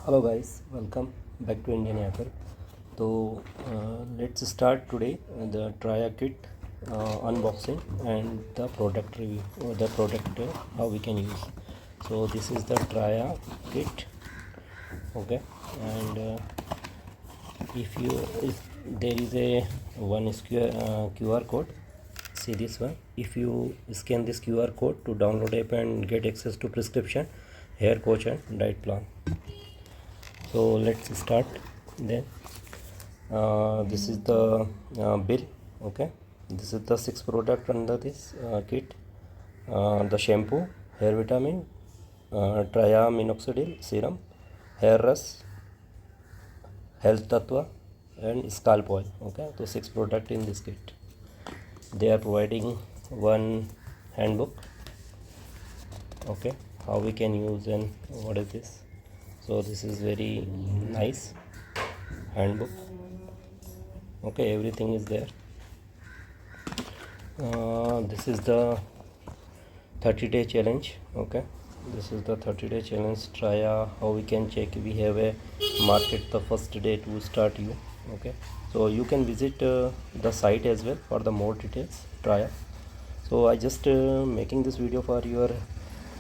Hello guys, welcome back to Indian Apple. So let's start today the Traya kit unboxing and the product review or the product how we can use. So this is the Traya kit, okay, and if there is a one QR code, see this one. If you scan this QR code to download app and get access to prescription, hair coach and diet plan. So let's start then. This is the bill, okay. This is the 6 product under this kit. The shampoo, hair vitamin, Traya minoxidil serum, hair rust, health tattva and scalp oil, okay. So 6 product in this kit. They are providing one handbook, okay, how we can use and what is this. So this is very nice handbook, okay, everything is there. This is the 30-day challenge, okay. This is the 30-day challenge. Traya, how we can check. We have a market the first day to start you, okay. So you can visit the site as well for the more details. Traya. So I just making this video for your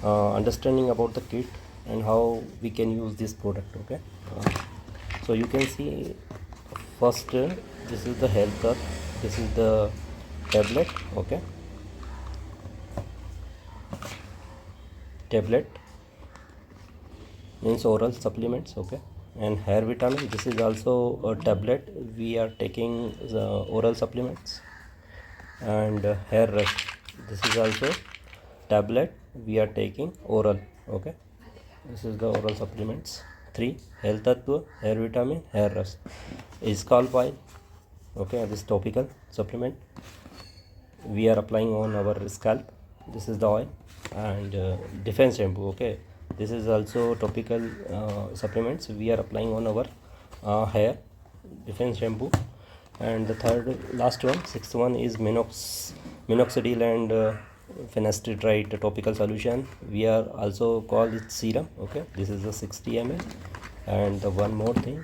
understanding about the kit and how we can use this product, okay. So you can see first this is the health cup, this is the tablet, okay. Tablet means oral supplements, okay. And hair vitamin, this is also a tablet, we are taking the oral supplements. And hair rest, this is also tablet, we are taking oral, okay. This is the oral supplements. 3 health tattva, hair vitamin, hair rest, scalp oil, okay. This topical supplement we are applying on our scalp, this is the oil. And defense shampoo, okay. This is also topical supplements we are applying on our hair, defense shampoo. And the last one, sixth one is minoxidil and finasteride topical solution, we are also call it serum, okay. This is the 60 ml. And the one more thing,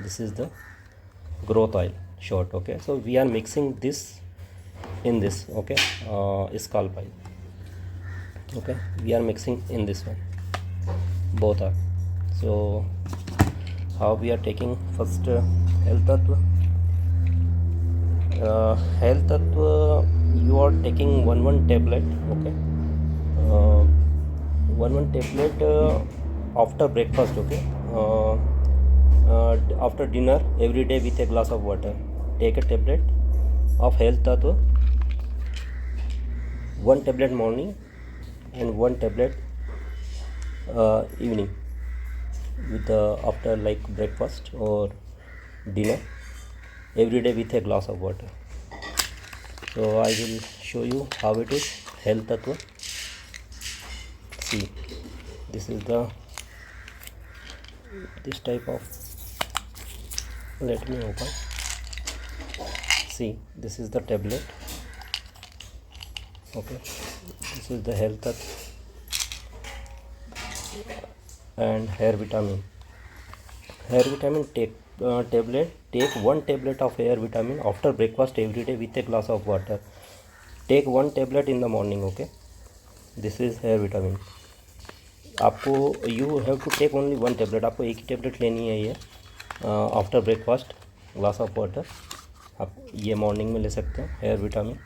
this is the growth oil short, okay. So we are mixing this in this, okay, scalp oil, okay. We are mixing in this one, both are. So how we are taking first health tattva. Health tattva, you are taking one tablet, okay. One tablet after breakfast, okay. After dinner every day with a glass of water, take a tablet of health tattva, one tablet morning and one tablet evening with after like breakfast or dinner, every day with a glass of water. So I will show you how it is. Health tattva, see, this is the this type of, let me open, see, this is the tablet, okay. This is the health tattva and hair vitamin. Hair vitamin, take tablet, take one tablet of hair vitamin after breakfast every day with a glass of water, take one tablet in the morning, okay. This is hair vitamin. आपको you have to take only one tablet, आपको एक ही tablet लेनी है ये after breakfast, glass of water, आप ये morning में ले सकते हैं. Hair vitamin,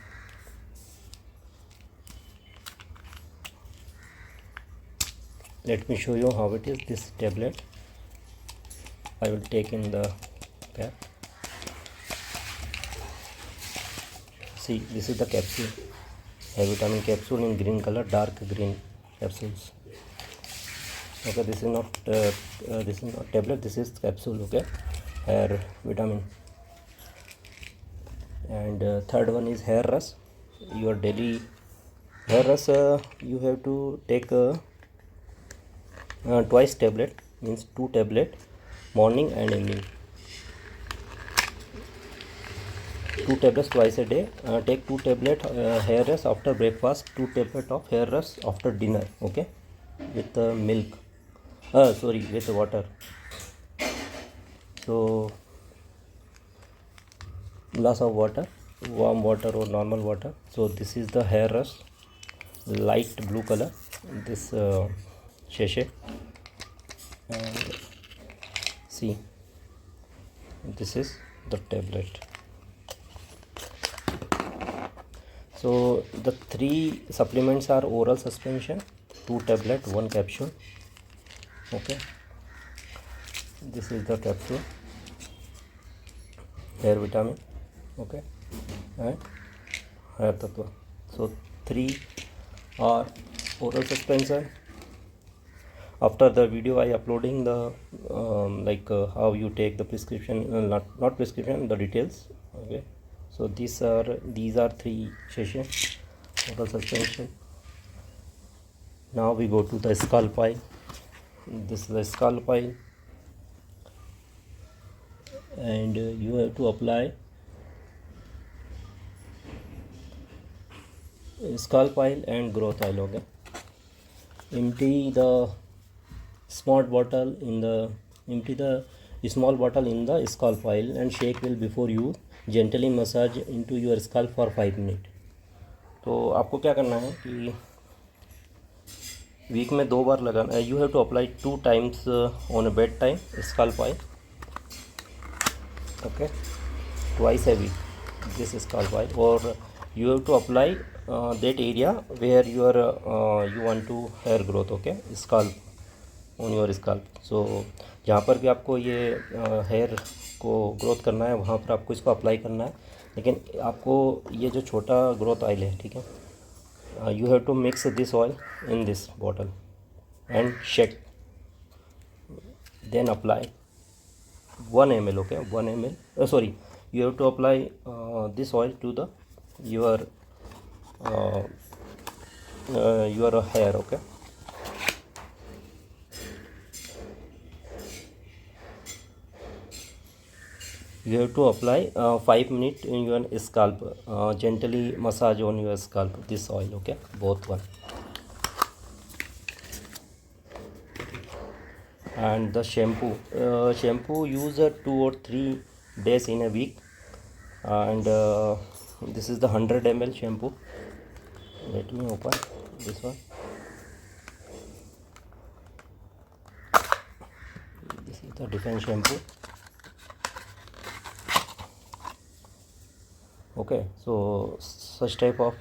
let me show you how it is. This tablet I will take in the cap. See, this is the capsule, hair vitamin capsule in green color, dark green capsules, okay. This is not tablet, this is capsule, okay. Hair vitamin. And third one is hair rest, your daily hair rest, you have to take twice tablet, means 2 tablet morning and evening, 2 tablets twice a day. Take 2 tablet hair rest after breakfast, 2 tablet of hair rest after dinner, okay, with milk. sorry, with water. So glass of water, warm water or normal water. So this is the hair rush, light blue color, this sachet, and see, this is the tablet. So the 3 supplements are oral suspension, 2 tablet, 1 capsule. Okay, this is the capsule, hair vitamin, okay, and hair tattva. So 3 are oral suspension. After the video I uploading the how you take the prescription, not prescription, the details. Okay, so these are 3 sessions oral suspension. Now we go to the scalp oil. This is the scalp oil, and you have to apply scalp oil and growth oil. Okay, empty the small bottle in the small bottle in the scalp oil and shake well before you gently massage into your scalp for 5 minutes. तो आपको क्या करना है कि week में 2 बार लगाना है. You have to apply 2 times on a bedtime scalp oil. Okay, twice a week this scalp oil, or you have to apply that area where you want to hair growth. Okay, scalp on your scalp. So जहाँ पर भी आपको ये hair को growth करना है वहाँ पर आपको इसको अप्लाई करना है. लेकिन आपको ये जो छोटा ग्रोथ ऑयल है, ठीक है, you have to mix this oil in this bottle and shake, then apply 1 ml. Okay, 1 ml, sorry, you have to apply this oil to the your hair. Okay, you have to apply 5 minutes in your scalp, gently massage on your scalp this oil. Okay, both one. And the shampoo use 2 or 3 days in a week, and this is the 100 ml shampoo. Let me open this one. This is the different shampoo. Okay, so such type of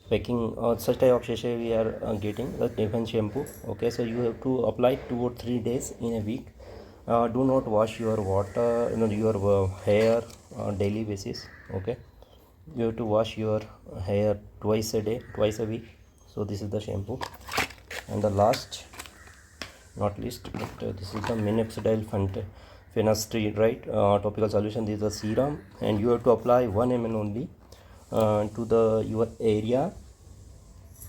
packing, such type of sachet we are getting the different shampoo. Okay, so you have to apply 2 or 3 days in a week. Do not wash your water, your hair on daily basis. Okay, you have to wash your hair twice a day, twice a week. So this is the shampoo. And the last not least, but this is the minoxidil finasteride topical solution. This is the serum, and you have to apply 1 ml only to the your area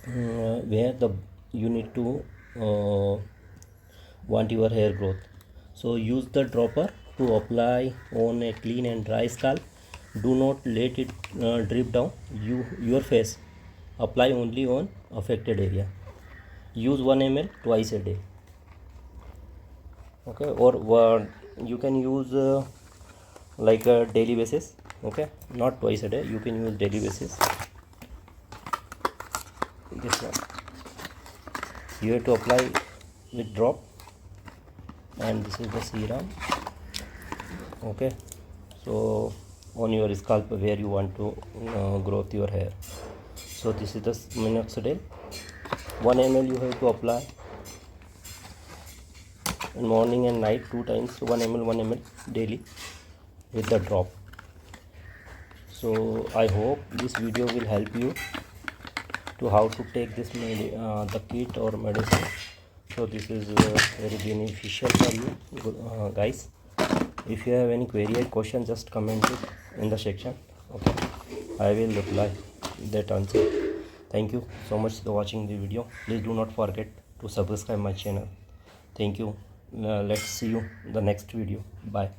where the you need to want your hair growth. So use the dropper to apply on a clean and dry scalp. Do not let it drip down your face. Apply only on affected area. Use 1 ml twice a day. Okay, or you can use like a daily basis. Okay, not twice a day, you can use daily basis. This one you have to apply with drop, and this is the serum. Okay, so on your scalp where you want to grow your hair. So this is the minoxidil. 1 ml you have to apply in morning and night 2 times, 1 ml daily with the drop. So I hope this video will help you to how to take this the kit or medicine. So this is very beneficial for you guys. If you have any query or question, just comment it in the section. Okay, I will reply that answer. Thank you so much for watching the video. Please do not forget to subscribe my channel. Thank you. Let's see you in the next video. Bye.